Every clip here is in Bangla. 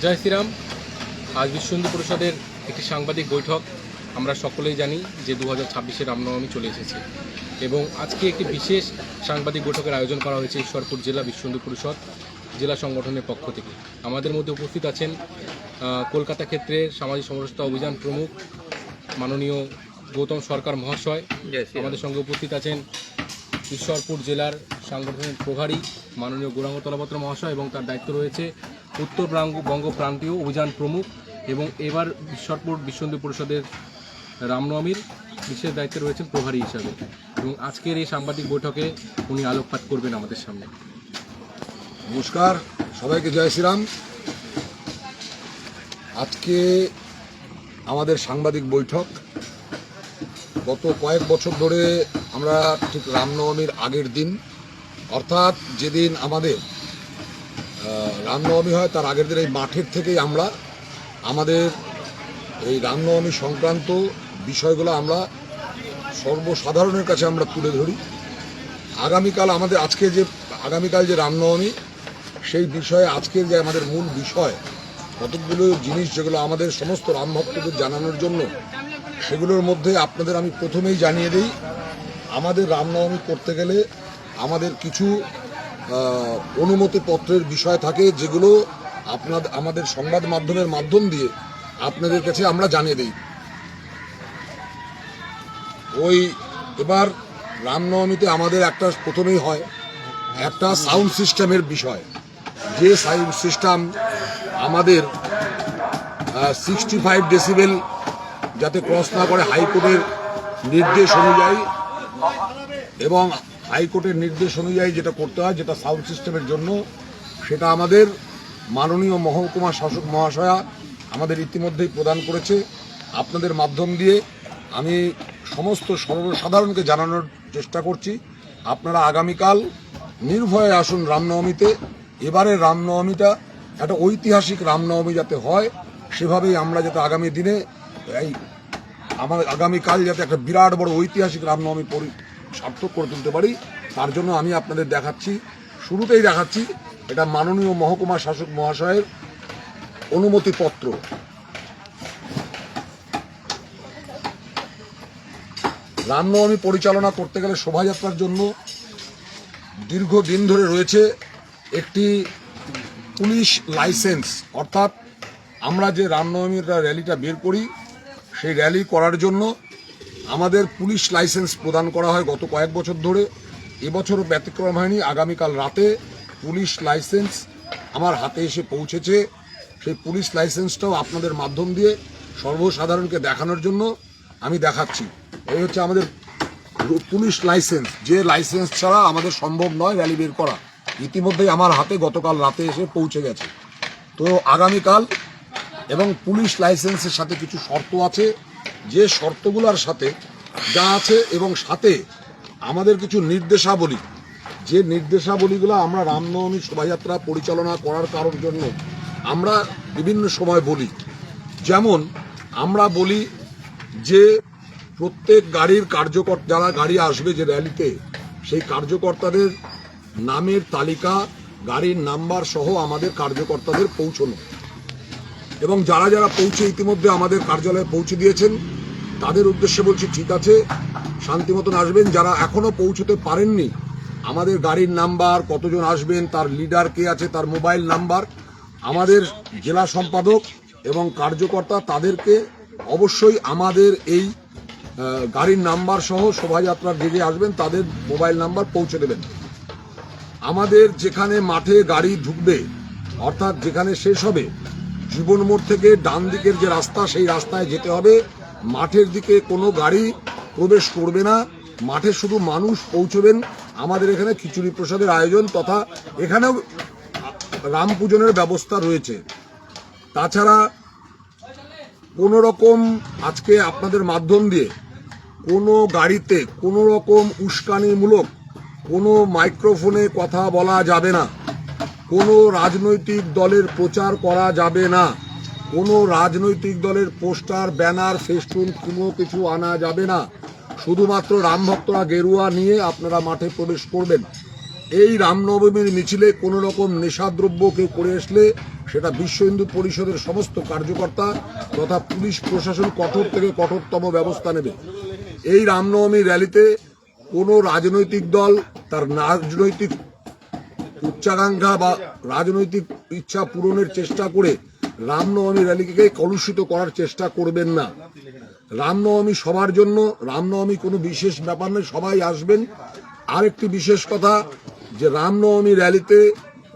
জয় শ্রীরাম। আজ বিশ্ব হিন্দু পরিষদের একটি সাংবাদিক বৈঠক। আমরা সকলেই জানি যে 2026-এর রামনবমী চলে এসেছে এবং আজকে একটি বিশেষ সাংবাদিক বৈঠকের আয়োজন করা হয়েছে ঈশ্বরপুর জেলা বিশ্ব হিন্দু পরিষদ জেলা সংগঠনের পক্ষ থেকে। আমাদের মধ্যে উপস্থিত আছেন কলকাতা ক্ষেত্রের সামাজিক সমরসতা অভিযান প্রমুখ মাননীয় গৌতম সরকার মহাশয়। আমাদের সঙ্গে উপস্থিত আছেন ঈশ্বরপুর জেলার সাংগঠনিক প্রভারী মাননীয় গৌরাঙ্গ তলাপত্র মহাশয় এবং তার দায়িত্ব রয়েছে উত্তরবঙ্গ প্রান্তীয় অভিযান প্রমুখ এবং এবার ঈশ্বরপুর বিশ্ব হিন্দু পরিষদের রামনবমীর বিশেষ দায়িত্বে রয়েছেন প্রভারী হিসাবে। এবং আজকের এই সাংবাদিক বৈঠকে উনি আলোকপাত করবেন আমাদের সামনে। নমস্কার, সবাইকে জয় শ্রীরাম। আজকে আমাদের সাংবাদিক বৈঠক। গত কয়েক বছর ধরে আমরা ঠিক রামনবমীর আগের দিন, অর্থাৎ যেদিন আমাদের রামনবমী হয় তার আগের দিন এই মাঠের থেকেই আমরা আমাদের এই রামনবমী সংক্রান্ত বিষয়গুলো আমরা সর্বসাধারণের কাছে আমরা তুলে ধরি। আগামীকাল যে রামনবমী, সেই বিষয়ে আজকের যে আমাদের মূল বিষয়, কতকগুলো জিনিস যেগুলো আমাদের সমস্ত রাম ভক্তদের জানানোর জন্য, সেগুলোর মধ্যে আপনাদের আমি প্রথমেই জানিয়ে দিই, আমাদের রামনবমী করতে গেলে আমাদের কিছু অনুমতিপত্রের বিষয় থাকে, যেগুলো আমাদের সংবাদ মাধ্যমের মাধ্যম দিয়ে আপনাদের কাছে আমরা জানিয়ে দিই। এবার রামনবমীতে আমাদের প্রথমেই হয় একটা সাউন্ড সিস্টেমের বিষয়। যে সাউন্ড সিস্টেম আমাদের 65 ডেসিবেল যাতে ক্রস না করে হাইকোর্টের নির্দেশ অনুযায়ী, এবং হাইকোর্টের নির্দেশ অনুযায়ী যেটা করতে হয়, যেটা সাউন্ড সিস্টেমের জন্য, সেটা আমাদের মাননীয় মহকুমা শাসক মহাশয়া আমাদের ইতিমধ্যেই প্রদান করেছে। আপনাদের মাধ্যম দিয়ে আমি সমস্ত সর্বসাধারণকে জানানোর চেষ্টা করছি, আপনারা আগামীকাল নির্ভয়ে আসুন রামনবমীতে। এবারের রামনবমীটা একটা ঐতিহাসিক রামনবমী যাতে হয়, সেভাবেই আমরা যাতে আগামী দিনে আগামীকাল যাতে একটা বিরাট বড় ঐতিহাসিক রামনবমী সার্থক করে তুলতে পারি, তার জন্য আমি আপনাদের শুরুতেই দেখাচ্ছি এটা মাননীয় মহকুমা শাসক মহাশয়ের অনুমতিপত্র। রামনবমী পরিচালনা করতে গেলে শোভাযাত্রার জন্য দীর্ঘদিন ধরে রয়েছে একটি পুলিশ লাইসেন্স, অর্থাৎ আমরা যে রামনবমীর র্যালিটা বের করি, সেই র্যালি করার জন্য আমাদের পুলিশ লাইসেন্স প্রদান করা হয় গত কয়েক বছর ধরে। এবছরও ব্যতিক্রম হয়নি। আগামীকাল রাতে পুলিশ লাইসেন্স আমার হাতে এসে পৌঁছেছে। সেই পুলিশ লাইসেন্সটাও আপনাদের মাধ্যম দিয়ে সর্বসাধারণকে দেখানোর জন্য আমি দেখাচ্ছি। এই হচ্ছে আমাদের পুলিশ লাইসেন্স, যে লাইসেন্স ছাড়া আমাদের সম্ভব নয় র্যালি বের করা। ইতিমধ্যেই আমার হাতে গতকাল রাতে এসে পৌঁছে গেছে। তো আগামীকাল, এবং পুলিশ লাইসেন্সের সাথে কিছু শর্ত আছে, যে শর্তগুলোর সাথে যা আছে, এবং সাথে আমাদের কিছু নির্দেশাবলী, যে নির্দেশাবলীগুলো আমরা রামনবমী শোভাযাত্রা পরিচালনা করার কারণ জন্য আমরা বিভিন্ন সময় বলি। যেমন আমরা বলি যে প্রত্যেক গাড়ির যারা গাড়ি আসবে যে র্যালিতে, সেই কার্যকর্তাদের নামের তালিকা, গাড়ির নাম্বার সহ আমাদের কার্যকর্তাদের পৌঁছানো, এবং যারা যারা ইতিমধ্যে আমাদের কার্যালয়ে পৌঁছে দিয়েছেন তাদের উদ্দেশ্যে বলছি, ঠিক আছে, শান্তি মতন আসবেন। যারা এখনো পৌঁছতে পারেননি, আমাদের গাড়ির নাম্বার, কতজন আসবেন, তার লিডার কে আছে, তার মোবাইল নাম্বার, আমাদের জেলা সম্পাদক এবং কার্যকর্তা তাদেরকে অবশ্যই আমাদের এই গাড়ির নাম্বার সহ শোভাযাত্রার যে আসবেন তাদের মোবাইল নাম্বার পৌঁছে দেবেন। আমাদের যেখানে মাঠে গাড়ি ঢুকবে, অর্থাৎ যেখানে শেষ হবে জীবন মোড় থেকে ডান দিকের যে রাস্তা, সেই রাস্তায় যেতে হবে। মাঠের দিকে কোনো গাড়ি প্রবেশ করবে না, মাঠে শুধু মানুষ পৌঁছবেন। আমাদের এখানে খিচুড়ি প্রসাদের আয়োজন তথা এখানেও রাম পূজনের ব্যবস্থা রয়েছে। তাছাড়া কোনো রকম আজকে আপনাদের মাধ্যম দিয়ে কোনো গাড়িতে কোনো রকম উস্কানিমূলক কোনো মাইক্রোফোনে কথা বলা যাবে না, কোনো রাজনৈতিক দলের প্রচার করা যাবে না, কোনো রাজনৈতিক দলের পোস্টার, ব্যানার, ফেস্টুন কোনো কিছু আনা যাবে না। শুধুমাত্র রাম ভক্তরা গেরুয়া নিয়ে আপনারা মাঠে প্রবেশ করবেন। এই রামনবমীর মিছিলে কোনো রকম নেশাদ্রব্য কেউ করে আসলে সেটা বিশ্ব হিন্দু পরিষদের সমস্ত কার্যকর্তা তথা পুলিশ প্রশাসন কঠোর থেকে কঠোরতম ব্যবস্থা নেবে। এই রামনবমী র্যালিতে কোনো রাজনৈতিক দল তার রাজনৈতিক উচ্চাকাঙ্ক্ষা বা রাজনৈতিক ইচ্ছা পূরণের চেষ্টা করে রামনবমী র্যালিকে কলুষিত করার চেষ্টা করবেন না। রামনবমী সবার জন্য, রামনবমী কোনো বিশেষ ব্যাপার নয়, সবাই আসবেন। আরেকটি বিশেষ কথা, যে রামনবমী র্যালিতে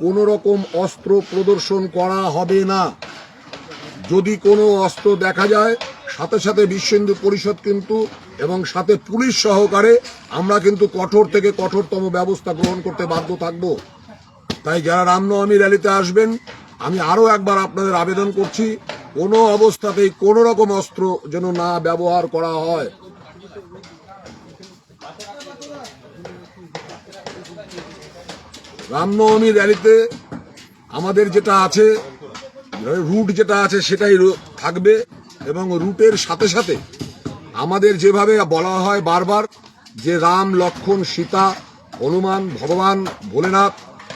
কোনো রকম অস্ত্র প্রদর্শন করা হবে না। যদি কোনো অস্ত্র দেখা যায়, সাথে সাথে বিশ্ব হিন্দু পরিষদ কিন্তু এবং সাথে পুলিশ সহকারে আমরা কিন্তু কঠোর থেকে কঠোরতম ব্যবস্থা গ্রহণ করতে বাধ্য থাকব। তাই যারা রামনবমী র্যালিতে আসবেন, আমি আরও একবার আপনাদের আবেদন করছি, কোনো অবস্থাতেই কোনো রকম অস্ত্র যেন না ব্যবহার করা হয়। রামনবমী র্যালিতে আমাদের যেটা আছে, রুট যেটা আছে সেটাই থাকবে, এবং রুটের সাথে সাথে আমাদের যেভাবে বলা হয় বারবার যে রাম, লক্ষ্মণ, সীতা, হনুমান, ভগবান, ভোলেনাথ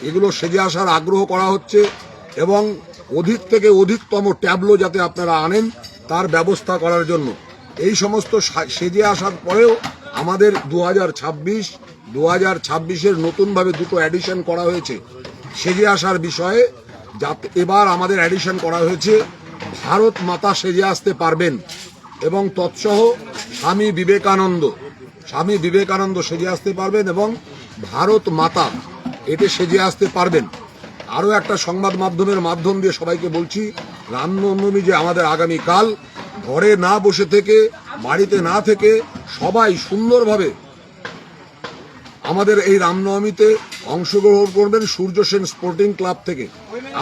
এগুলো সেজে আসার আগ্রহ করা হচ্ছে, এবং অধিক থেকে অধিকতম ট্যাবলো যাতে আপনারা আনেন তার ব্যবস্থা করার জন্য। এই সমস্ত সেজে আসার পরেও আমাদের 2026-এর নতুনভাবে দুটো অ্যাডিশন করা হয়েছে সেজে আসার বিষয়ে। যাতে এবার আমাদের অ্যাডিশন করা হয়েছে ভারত মাতা সেজে আসতে পারবেন, এবং তৎসহ স্বামী বিবেকানন্দ সেজে আসতে পারবেন, এবং ভারত মাতা এতে সেজে আসতে পারবেন। আরও একটা সংবাদ মাধ্যমের মাধ্যম দিয়ে সবাইকে বলছি, রামনবমী যে আমাদের আগামীকাল, ঘরে না বসে থেকে, বাড়িতে না থেকে সবাই সুন্দরভাবে আমাদের এই রামনবমীতে অংশগ্রহণ করবেন সূর্য সেন স্পোর্টিং ক্লাব থেকে।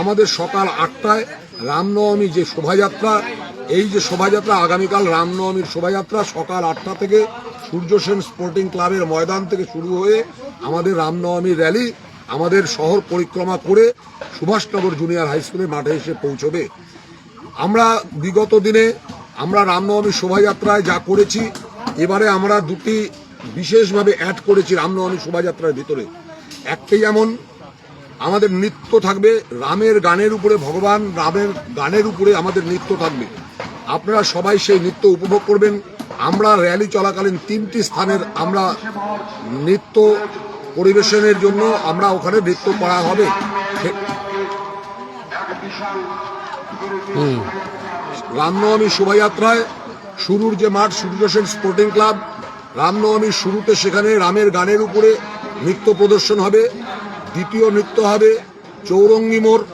আমাদের সকাল 8টায় রামনবমী যে শোভাযাত্রা, এই যে শোভাযাত্রা আগামীকাল রামনবমীর শোভাযাত্রা সকাল 8টা থেকে সূর্য সেন স্পোর্টিং ক্লাবের ময়দান থেকে শুরু হয়ে আমাদের রামনবমীর র্যালি আমাদের শহর পরিক্রমা করে সুভাষনগর জুনিয়র হাই স্কুলের মাঠে এসে পৌঁছবে। আমরা বিগত দিনে আমরা রামনবমী শোভাযাত্রায় যা করেছি, এবারে আমরা দুটি বিশেষভাবে অ্যাড করেছি রামনবমী শোভাযাত্রার ভিতরে। একটি যেমন আমাদের নৃত্য থাকবে, রামের গানের উপরে, ভগবান রামের গানের উপরে আমাদের নৃত্য থাকবে। আপনারা সবাই সেই নৃত্য উপভোগ করবেন। আমরা র্যালি চলাকালীন 3টি স্থানের আমরা নৃত্য পরিবেশনের জন্য আমরা ওখানে নৃত্য করা হবে। রামনবমী শোভাযাত্রায় শুরুর যে মাঠ সূর্য সেন স্পোর্টিং ক্লাব, রামনবমীর শুরুতে সেখানে রামের গানের উপরে নৃত্য প্রদর্শন হবে। দ্বিতীয় নৃত্য হবে চৌরঙ্গি মোড়,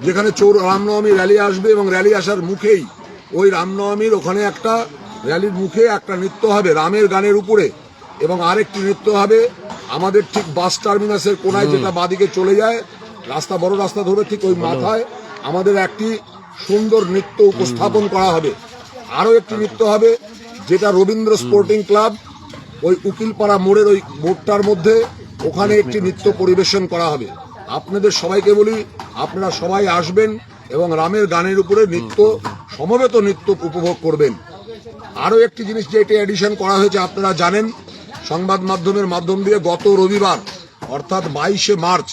যেখানে রামনবমী র্যালি আসবে, এবং র্যালি আসার মুখেই ওই রামনবমীর ওখানে একটা র্যালির মুখে একটা নৃত্য হবে রামের গানের উপরে, এবং আরেকটি নৃত্য হবে আমাদের ঠিক বাস টার্মিনাসের কোনায়, যেটা বাদিকে চলে যায় রাস্তা, বড় রাস্তা ধরে ঠিক ওই মাথায় আমাদের একটি সুন্দর নৃত্য উপস্থাপন করা হবে। আরও একটি নৃত্য হবে যেটা রবীন্দ্র স্পোর্টিং ক্লাব ওই উকিলপাড়া মোড়ের ওই মোড়টার মধ্যে, ওখানে একটি নৃত্য পরিবেশন করা হবে। আপনাদের সবাইকে বলি, আপনারা সবাই আসবেন এবং রামের গানের উপরে নৃত্য, সমবেত নৃত্য উপভোগ করবেন। আরও একটি জিনিস যে এটা এডিশন করা হয়েছে আপনারা জানেন, সংবাদ মাধ্যমের মাধ্যম দিয়ে গত রবিবার অর্থাৎ 22শে মার্চ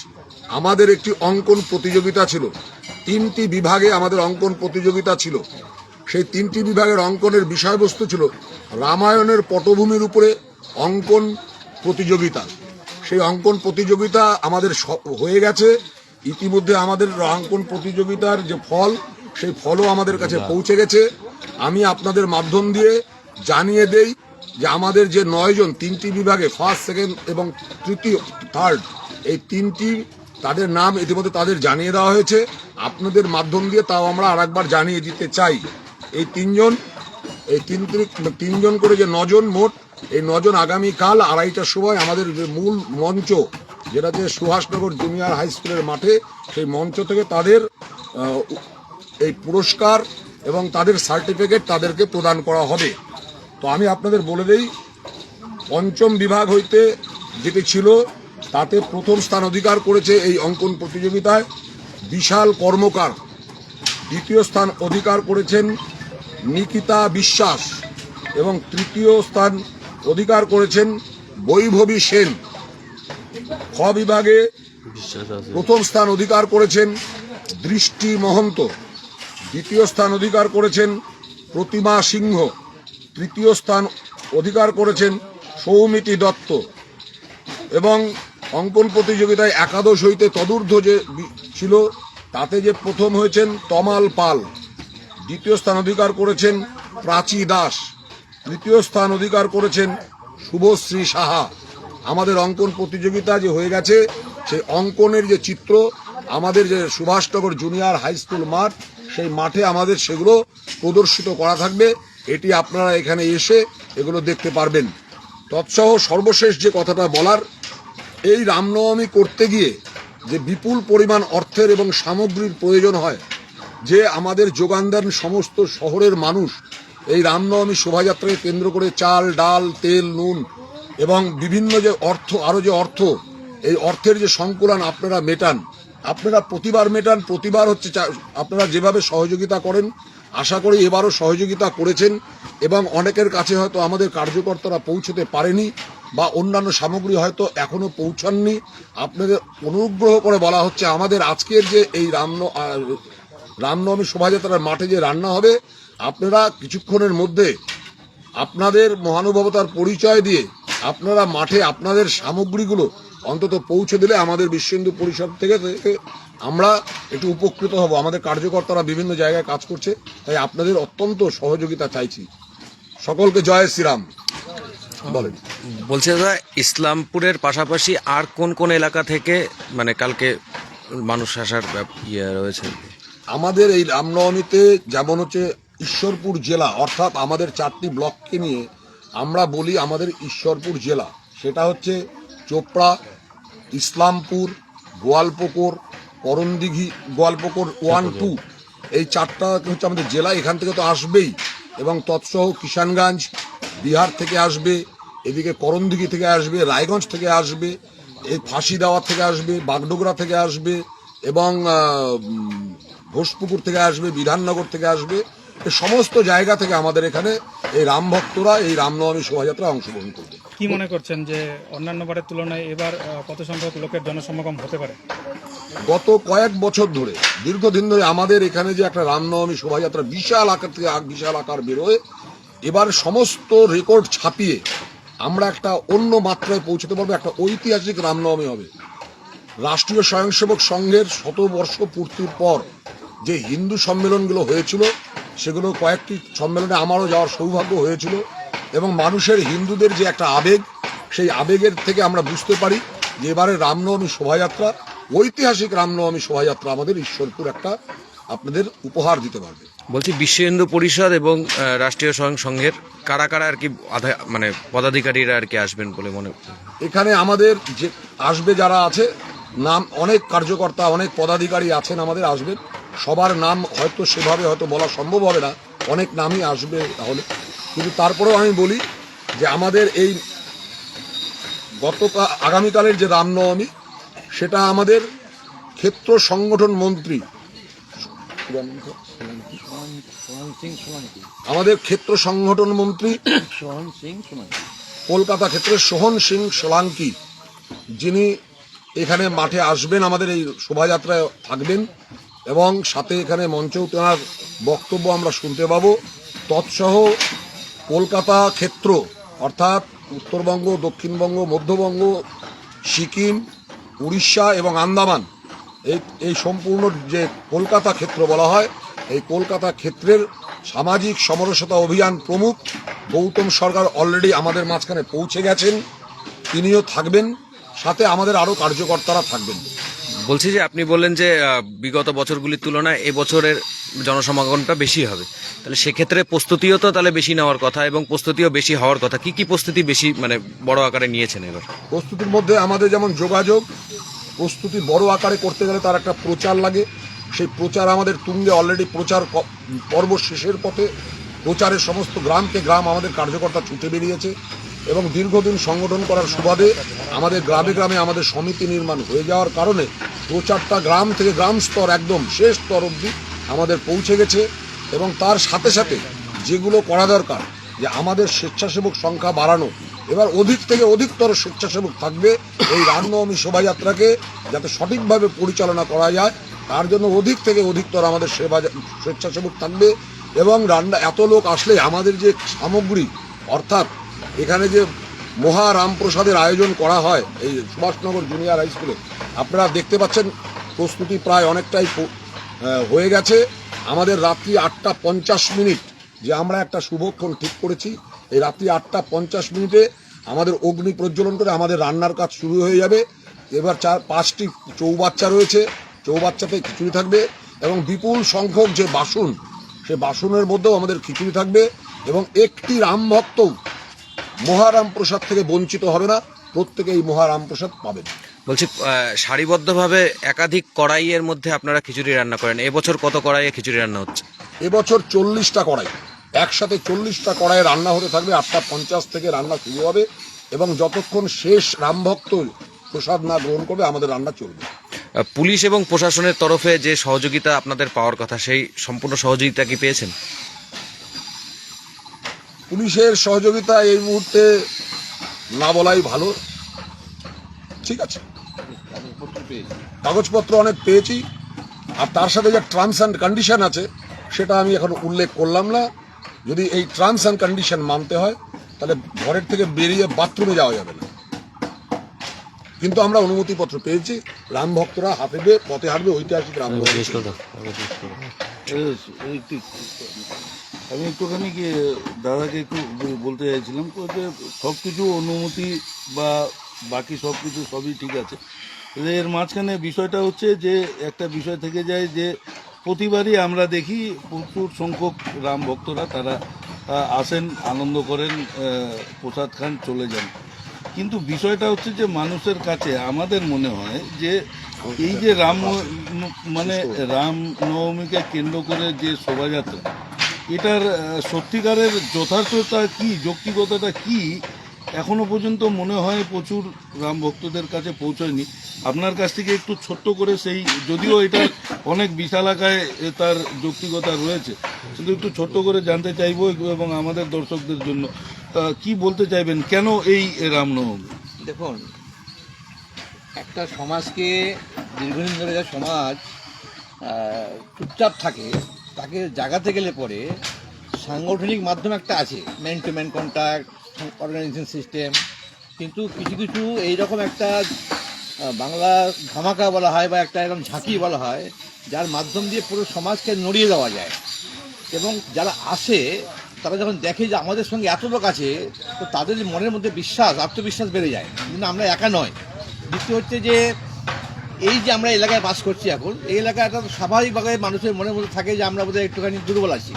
আমাদের একটি অঙ্কন প্রতিযোগিতা ছিল। 3টি বিভাগে আমাদের অঙ্কন প্রতিযোগিতা ছিল। সেই 3টি বিভাগের অঙ্কনের বিষয়বস্তু ছিল রামায়ণের পটভূমির উপরে অঙ্কন প্রতিযোগিতা। সেই অঙ্কন প্রতিযোগিতা আমাদের হয়ে গেছে ইতিমধ্যে। আমাদের অঙ্কন প্রতিযোগিতার যে ফল, সেই ফলও আমাদের কাছে পৌঁছে গেছে। আমি আপনাদের মাধ্যম দিয়ে জানিয়ে দেই যে আমাদের যে 9 জন 3টি বিভাগে, ফার্স্ট, সেকেন্ড এবং তৃতীয়, থার্ড, এই 3টি তাদের নাম ইতিমধ্যে তাদের জানিয়ে দেওয়া হয়েছে। আপনাদের মাধ্যম দিয়ে তাও আমরা আরেকবার জানিয়ে দিতে চাই। এই 3জন করে যে 9 জন মোট, এই 9 জন আগামীকাল 2:30টার সময় আমাদের যে মূল মঞ্চ, যেটা যে সুভাষনগর জুনিয়র হাই স্কুলের মাঠে, সেই মঞ্চ থেকে তাদের এই পুরস্কার এবং তাদের সার্টিফিকেট তাদেরকে প্রদান করা হবে। তো আমি আপনাদের বলে দেই, 5ম বিভাগ হইতে যেটি ছিল তাতে প্রথম স্থান অধিকার করেছে এই অঙ্কন প্রতিযোগিতায় বিশাল কর্মকার। দ্বিতীয় স্থান অধিকার করেছেন নিকিতা বিশ্বাস, এবং তৃতীয় স্থান অধিকার করেছেন বৈভবী সেন। খ বিভাগে প্রথম স্থান অধিকার করেছেন দৃষ্টি মহন্ত, দ্বিতীয় স্থান অধিকার করেছেন প্রতিমা সিংহ, তৃতীয় স্থান অধিকার করেছেন সৌমিতি দত্ত, এবং অঙ্কন প্রতিযোগিতায় একাদশ হইতে তদূর্ধ্ব যে ছিল তাতে যে প্রথম হয়েছেন তমাল পাল, দ্বিতীয় স্থান অধিকার করেছেন প্রাচী দাস, তৃতীয় স্থান অধিকার করেছেন শুভশ্রী সাহা। আমাদের অঙ্কন প্রতিযোগিতা যে হয়ে গেছে সেই অঙ্কনের যে চিত্র আমাদের যে সুভাষনগর জুনিয়র হাই স্কুল মাঠ, সেই মাঠে আমাদের সেগুলো প্রদর্শিত করা থাকবে। এটি আপনারা এখানে এসে এগুলো দেখতে পারবেন। তৎসহ সর্বশেষ যে কথাটা বলার, এই রামনবমী করতে গিয়ে যে বিপুল পরিমাণ অর্থের এবং সামগ্রীর প্রয়োজন হয়, যে আমাদের যোগান দেন সমস্ত শহরের মানুষ এই রামনবমী শোভাযাত্রাকে কেন্দ্র করে চাল, ডাল, তেল, নুন এবং বিভিন্ন যে অর্থ, আরও যে অর্থ, এই অর্থের যে সংকুলন আপনারা মেটান, আপনারা প্রতিবার মেটান। প্রতিবার হচ্ছে আপনারা যেভাবে সহযোগিতা করেন, আশা করি এবারও সহযোগিতা করেছেন এবং অনেকের কাছে হয়তো আমাদের কার্যকর্তারা পৌঁছতে পারেনি বা অন্যান্য সামগ্রী হয়তো এখনো পৌঁছাননি। আপনাদের অনুগ্রহ করে বলা হচ্ছে আমাদের আজকের যে এই রামনবমী শোভাযাত্রার মাঠে যে রান্না হবে, আপনারা কিছুক্ষণের মধ্যে আপনাদের মহানুভবতার পরিচয় দিয়ে আপনারা মাঠে আপনাদের সামগ্রীগুলো অন্তত পৌঁছে দিলে আমাদের বিশ্ব হিন্দু পরিষদ থেকে আমরা একটু উপকৃত হব। আমাদের কার্যকর্তারা বিভিন্ন জায়গায় কাজ করছে, তাই আপনাদের অত্যন্ত সহযোগিতা চাইছি। সকলকে জয় শ্রীরাম। বলেন। বলছে দাদা, ইসলামপুরের পাশাপাশি আর কোন কোন এলাকা থেকে মানে কালকে মানুষ আসার ইয়ে রয়েছে? আমাদের এই রামনবমীতে যেমন হচ্ছে ঈশ্বরপুর জেলা, অর্থাৎ আমাদের 4টি ব্লককে নিয়ে আমরা বলি আমাদের ঈশ্বরপুর জেলা, সেটা হচ্ছে চোপড়া, ইসলামপুর, গোয়ালপুকুর, করণদিঘি, গোয়ালপুকুর 1, 2, এই 4টা হচ্ছে আমাদের জেলা। এখান থেকে তো আসবেই, এবং তৎসহ কিষানগঞ্জ বিহার থেকে আসবে, এদিকে করণদিঘি থেকে আসবে, রায়গঞ্জ থেকে আসবে, এই ফাঁসিদাওয়া থেকে আসবে, বাগডোগরা থেকে আসবে, এবং ঘোষপুকুর থেকে আসবে, বিধাননগর থেকে আসবে। এই সমস্ত জায়গা থেকে আমাদের এখানে এই রাম ভক্তরা এই রামনবমী শোভাযাত্রা অংশগ্রহণ করবে। কি মনে করছেন যে অন্যান্য বারের তুলনায় এবার কত সংখ্যক লোকের জনসমাগম হতে পারে? গত কয়েক বছর ধরে, দীর্ঘদিন ধরে আমাদের এখানে যে একটা রামনবমী শোভাযাত্রা বিশাল আকার থেকে বিশাল আকার বেরোয়, এবার সমস্ত রেকর্ড ছাপিয়ে আমরা একটা অন্য মাত্রায় পৌঁছতে পারবো। একটা ঐতিহাসিক রামনবমী হবে। রাষ্ট্রীয় স্বয়ংসেবক সংঘের 100 বর্ষ পূর্তির পর যে হিন্দু সম্মেলনগুলো হয়েছিল, সেগুলো কয়েকটি সম্মেলনে আমারও যাওয়ার সৌভাগ্য হয়েছিল, এবং মানুষের হিন্দুদের যে একটা আবেগ, সেই আবেগের থেকে আমরা বুঝতে পারি যে এবারে রামনবমী শোভাযাত্রা, ঐতিহাসিক রামনবমী শোভাযাত্রা আমাদের ঈশ্বরপুর একটা আপনাদের উপহার দিতে পারবে। বলছি, বিশ্ব হিন্দু পরিষদ এবং রাষ্ট্রীয় স্বয়ং সংঘের কারা কারা আর কি মানে পদাধিকারীরা আর কি আসবেন বলে মনে? এখানে আমাদের যে আসবে যারা আছে, নাম অনেক কার্যকর্তা, অনেক পদাধিকারী আছেন আমাদের, আসবেন। সবার নাম হয়তো সেভাবে হয়তো বলা সম্ভব হবে না, অনেক নামই আসবে তাহলে, কিন্তু তারপরেও আমি বলি যে আমাদের এই আগামীকালের যে রামনবমী, সেটা আমাদের ক্ষেত্র সংগঠন মন্ত্রী, আমাদের ক্ষেত্র সংগঠন মন্ত্রী কলকাতা ক্ষেত্রের সোহন সিং সোলাঙ্কি, যিনি এখানে মাঠে আসবেন, আমাদের এই শোভাযাত্রায় থাকবেন, এবং সাথে এখানে মঞ্চেও তেনার বক্তব্য আমরা শুনতে পাবো। তৎসহ কলকাতা ক্ষেত্র, অর্থাৎ উত্তরবঙ্গ, দক্ষিণবঙ্গ, মধ্যবঙ্গ, সিকিম, উড়িষ্যা এবং আন্দামান, এই সম্পূর্ণ যে কলকাতা ক্ষেত্র বলা হয়, এই কলকাতা ক্ষেত্রের সামাজিক সমরসতা অভিযান প্রমুখ গৌতম সরকার অলরেডি আমাদের মাঝখানে পৌঁছে গেছেন, তিনিও থাকবেন, সাথে আমাদের আরও কার্যকর্তারা থাকবেন। বলছি যে আপনি বললেন যে বিগত বছরগুলির তুলনায় এবছরের জনসমাগমটা বেশি হবে, তাহলে সেক্ষেত্রে প্রস্তুতিও তো তাহলে বেশি নেওয়ার কথা এবং প্রস্তুতিও বেশি হওয়ার কথা। কি কি প্রস্তুতি বেশি মানে বড় আকারে নিয়েছেন এবার? প্রস্তুতির মধ্যে আমাদের যেমন যোগাযোগ প্রস্তুতি বড় আকারে করতে গেলে তার একটা প্রচার লাগে, সেই প্রচার আমাদের তুঙ্গে অলরেডি, প্রচার পর্ব শেষের পথে। প্রচারের সমস্ত গ্রামকে গ্রাম আমাদের কার্যকর্তা ছুটে বেরিয়েছে, এবং দীর্ঘদিন সংগঠন করার সুবাদে আমাদের গ্রামে গ্রামে আমাদের সমিতি নির্মাণ হয়ে যাওয়ার কারণে প্রচারটা গ্রাম থেকে গ্রাম স্তর একদম শেষ স্তর অবধি আমাদের পৌঁছে গেছে। এবং তার সাথে সাথে যেগুলো করা দরকার, যে আমাদের স্বেচ্ছাসেবক সংখ্যা বাড়ানো, এবার অধিক থেকে অধিকতর স্বেচ্ছাসেবক থাকবে এই রামনবমী শোভাযাত্রাকে যাতে সঠিকভাবে পরিচালনা করা যায়, তার জন্য অধিক থেকে অধিকতর আমাদের স্বেচ্ছাসেবক থাকবে। এবং রান্না এত লোক আসলে আমাদের যে সামগ্রী, অর্থাৎ এখানে যে মহা রামপ্রসাদের আয়োজন করা হয় এই সুভাষনগর জুনিয়র হাই স্কুলে, আপনারা দেখতে পাচ্ছেন প্রস্তুতি প্রায় অনেকটাই হয়ে গেছে। আমাদের রাত্রি 8:50 যে আমরা একটা শুভক্ষণ ঠিক করেছি, এই রাত্রি 8:50 আমাদের অগ্নি প্রজ্বলন করে আমাদের রান্নার কাজ শুরু হয়ে যাবে। এবার 5টি চৌবাচ্চা রয়েছে, চৌবাচ্চাতে খিচুড়ি থাকবে এবং বিপুল সংখ্যক যে বাসন, সে বাসনের মধ্যেও আমাদের খিচুড়ি থাকবে। এবং একটি রামভক্ত মহারামপ্রসাদ থেকে বঞ্চিত হবে না, প্রত্যেকে এই মহারামপ্রসাদ পাবেন। বলছি সারিবদ্ধভাবে একাধিক কড়াইয়ের মধ্যে আপনারা খিচুড়ি রান্না করেন, এবছর কত কড়াইয়ে খিচুড়ি রান্না হচ্ছে? এবছর 40টা কড়াই, একসাথে 40টা কড়াই রান্না হতে থাকবে। 8:50 থেকে রান্না শুরু হবে এবং যতক্ষণ শেষ রামভক্ত প্রসাদ না গ্রহণ করবে আমাদের রান্না চলবে। পুলিশ এবং প্রশাসনের তরফে যে সহযোগিতা আপনাদের পাওয়ার কথা, সেই সম্পূর্ণ সহযোগিতা কি পেয়েছেন? পুলিশের সহযোগিতা এই মুহূর্তে না বলাই ভালো। ঠিক আছে, কাগজপত্র অনেক পেয়েছি, আর তার সাথে যে টার্মস অ্যান্ড কন্ডিশন আছে সেটা আমি এখন উল্লেখ করলাম না। যদি এই টার্মস অ্যান্ড কন্ডিশন মানতে হয় তাহলে ঘরের থেকে বেরিয়ে বাথরুমে যাওয়া যাবে না। কিন্তু আমরা অনুমতিপত্র পেয়েছি, রাম ভক্তরা হাঁটবে, পথে হাঁটবে, ঐতিহাসিক রাম ভক্ত। আমি একটুখানি কি দাদাকে একটু বলতে চাইছিলাম যে সব কিছু অনুমতি বা বাকি সব কিছু সবই ঠিক আছে, এর মাঝখানে বিষয়টা হচ্ছে যে একটা বিষয় থেকে যায় যে প্রতিবারই আমরা দেখি প্রচুর সংখ্যক রাম ভক্তরা তারা আসেন, আনন্দ করেন, প্রসাদ খান, চলে যান। কিন্তু বিষয়টা হচ্ছে যে মানুষের কাছে আমাদের মনে হয় যে এই যে রাম নবমীকে কেন্দ্র করে যে শোভাযাত্রা, এটার সত্যিকারের যথার্থতা কি, যৌক্তিকতাটা কি, এখনো পর্যন্ত মনে হয় প্রচুর রাম ভক্তদের কাছে পৌঁছয়নি। আপনার কাছ থেকে একটু ছোট্ট করে সেই, যদিও এটা অনেক বিশাল আকারে তার যৌক্তিকতা রয়েছে, কিন্তু একটু ছোট্ট করে জানতে চাইবো এবং আমাদের দর্শকদের জন্য কি বলতে চাইবেন, কেন এই রামনবমী? দেখুন, একটা সমাজকে দীর্ঘদিন ধরে যে সমাজ চুপচাপ থাকে, তাকে জাগাতে গেলে পরে সাংগঠনিক মাধ্যম একটা আছে, man to man contact, organization system. কিন্তু কিছু কিছু এইরকম একটা বাংলা ধামাকা বলা হয় বা একটা এরকম ঝাঁকি বলা হয়, যার মাধ্যম দিয়ে পুরো সমাজকে নড়িয়ে দেওয়া যায়। এবং যারা আসে তারা যখন দেখে যে আমাদের সঙ্গে এত লোক আছে, তো তাদের মনের মধ্যে বিশ্বাস, আত্মবিশ্বাস বেড়ে যায়, কিন্তু আমরা একা নয়। দ্বিতীয় হচ্ছে যে এই যে আমরা এলাকায় বাস করছি এখন, এই এলাকাটা স্বাভাবিকভাবে মানুষের মনের মধ্যে থাকে যে আমরা বোধহয় একটুখানি দুর্বল আছি।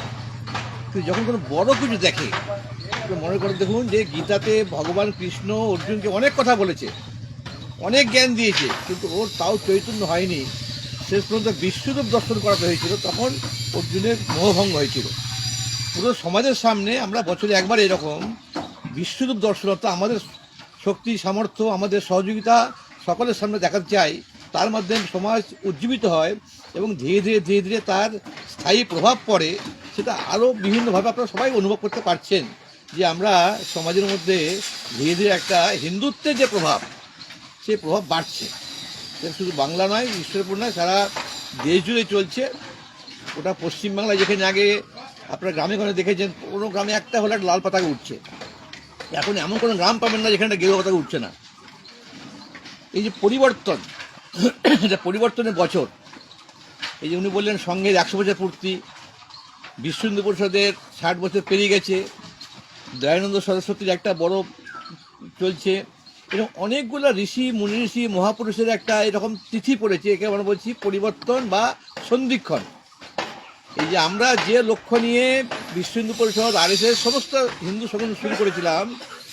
কিন্তু যখন কোনো বড় কিছু দেখে, মনে করে দেখুন যে গীতাতে ভগবান কৃষ্ণ অর্জুনকে অনেক কথা বলেছে, অনেক জ্ঞান দিয়েছে, কিন্তু ওর তাও চৈতন্য হয়নি। শেষ পর্যন্ত বিশ্বরূপ দর্শন করাতে হয়েছিল, তখন অর্জুনের মোহভঙ্গ হয়েছিল। পুরো সমাজের সামনে আমরা বছরে একবার এরকম বিশ্বরূপ দর্শন, অর্থাৎ আমাদের শক্তি, সামর্থ্য, আমাদের সহযোগিতা সকলের সামনে দেখাতে চাই। তার মাধ্যমে সমাজ উজ্জীবিত হয় এবং ধীরে ধীরে ধীরে ধীরে তার স্থায়ী প্রভাব পড়ে। সেটা আরও বিভিন্নভাবে আপনারা সবাই অনুভব করতে পারছেন যে আমরা সমাজের মধ্যে ধীরে ধীরে একটা হিন্দুত্বের যে প্রভাব, সেই প্রভাব বাড়ছে। শুধু বাংলা নয়, ঈশ্বরপুর নয়, সারা দেশ জুড়ে চলছে। ওটা পশ্চিমবাংলায় যেখানে আগে আপনারা গ্রামে গঞ্জে দেখেছেন, কোনো গ্রামে একটা হলে একটা লাল পতাকা উঠছে, এখন এমন কোনো গ্রাম পাবেন না যেখানে গেরুয়া পতাকা উঠছে না। এই যে পরিবর্তন, এটা পরিবর্তনের বছর। এই যে উনি বললেন সঙ্ঘের 100 বছর পূর্তি, বিশ্ব হিন্দু পরিষদের 60 বছর পেরিয়ে গেছে, দয়ানন্দ সরস্বতীর একটা বড় চলছে, এরকম অনেকগুলো ঋষি, মুনি ঋষি, মহাপুরুষের একটা এরকম তিথি পড়েছে। একে আমরা বলছি পরিবর্তন বা সন্ধিক্ষণ। এই যে আমরা যে লক্ষ্য নিয়ে বিশ্ব হিন্দু পরিষদ, RSS সমস্ত হিন্দু সংগঠন শুরু করেছিলাম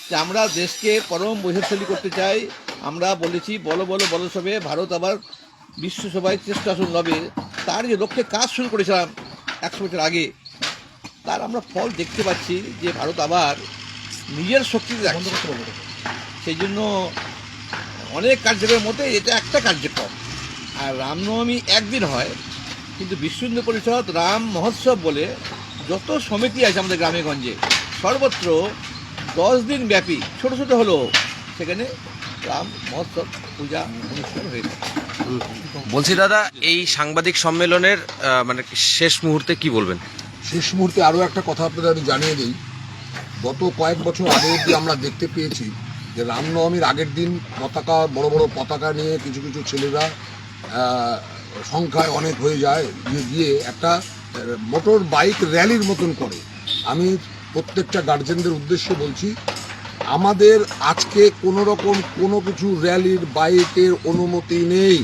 যে আমরা দেশকে পরম বৈভবশালী করতে চাই, আমরা বলেছি বলো বলো বলো সবে ভারত আবার বিশ্বসভায় শ্রেষ্ঠ আসন লবে, তার যে লক্ষ্যে কাজ শুরু করেছিলাম 100 বছর আগে, তার আমরা ফল দেখতে পাচ্ছি যে ভারত আবার নিজের শক্তিতে যাচ্ছে। সেই জন্য অনেক কার্যক্রমের মধ্যে এটা একটা কার্যক্রম। আর রামনবমী একদিন হয়, কিন্তু বিশ্ব হিন্দু পরিষদ রাম মহোৎসব বলে যত সমিতি আছে আমাদের গ্রামে গঞ্জে সর্বত্র 10 দিন ব্যাপী ছোট ছোট হলো সেখানে রাম মহোৎসব পূজা অনুষ্ঠান হয়ে থাকে। বলছি দাদা, এই সাংবাদিক সম্মেলনের মানে শেষ মুহূর্তে কি বলবেন? শেষ মুহূর্তে আরও একটা কথা আপনাদের আমি জানিয়ে দিই। গত কয়েক বছর আগে অবধি আমরা দেখতে পেয়েছি যে রামনবমীর আগের দিন পতাকা, বড় বড় পতাকা নিয়ে কিছু কিছু ছেলেরা সংখ্যায় অনেক হয়ে যায়, গিয়ে একটা মোটর বাইক র্যালির মতন করে। আমি প্রত্যেকটা গার্জেনদের উদ্দেশ্যে বলছি, আমাদের আজকে কোনো রকম কোনো কিছু র্যালির বাইকের অনুমতি নেই।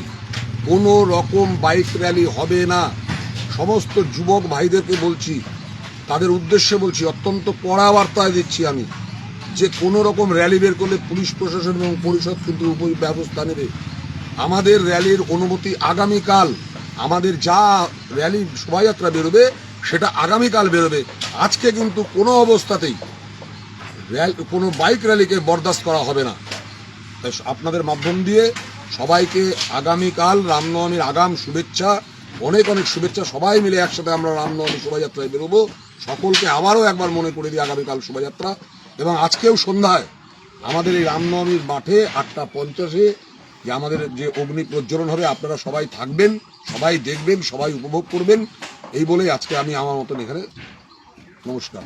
কোনো রকম বাইক র্যালি হবে না। সমস্ত যুবক ভাইদেরকে বলছি, তাদের উদ্দেশ্যে বলছি, অত্যন্ত কড়া বার্তায় দিচ্ছি আমি, যে কোনো রকম র্যালি বের করলে পুলিশ প্রশাসন এবং পরিষদ কিন্তু ব্যবস্থা নেবে। আমাদের র্যালির অনুমতি আগামীকাল, আমাদের যা র্যালি শোভাযাত্রা বেরোবে সেটা আগামীকাল বেরোবে। আজকে কিন্তু কোনো অবস্থাতেই কোনো বাইক র্যালিকে বরদাস্ত করা হবে না। তাই আপনাদের মাধ্যম দিয়ে সবাইকে আগামীকাল রামনবমীর আগাম শুভেচ্ছা, অনেক অনেক শুভেচ্ছা। সবাই মিলে একসাথে আমরা রামনবমী শোভাযাত্রায় বেরোবো। সকলকে আবারও একবার মনে করে দিই আগামীকাল শোভাযাত্রা। এবং আজকেও সন্ধ্যায় আমাদের এই রামনবমীর মাঠে 8:50 যে আমাদের যে অগ্নি প্রজ্বলন হবে, আপনারা সবাই থাকবেন, সবাই দেখবেন, সবাই উপভোগ করবেন। এই বলেই আজকে আমি আমার মতন এখানে নমস্কার।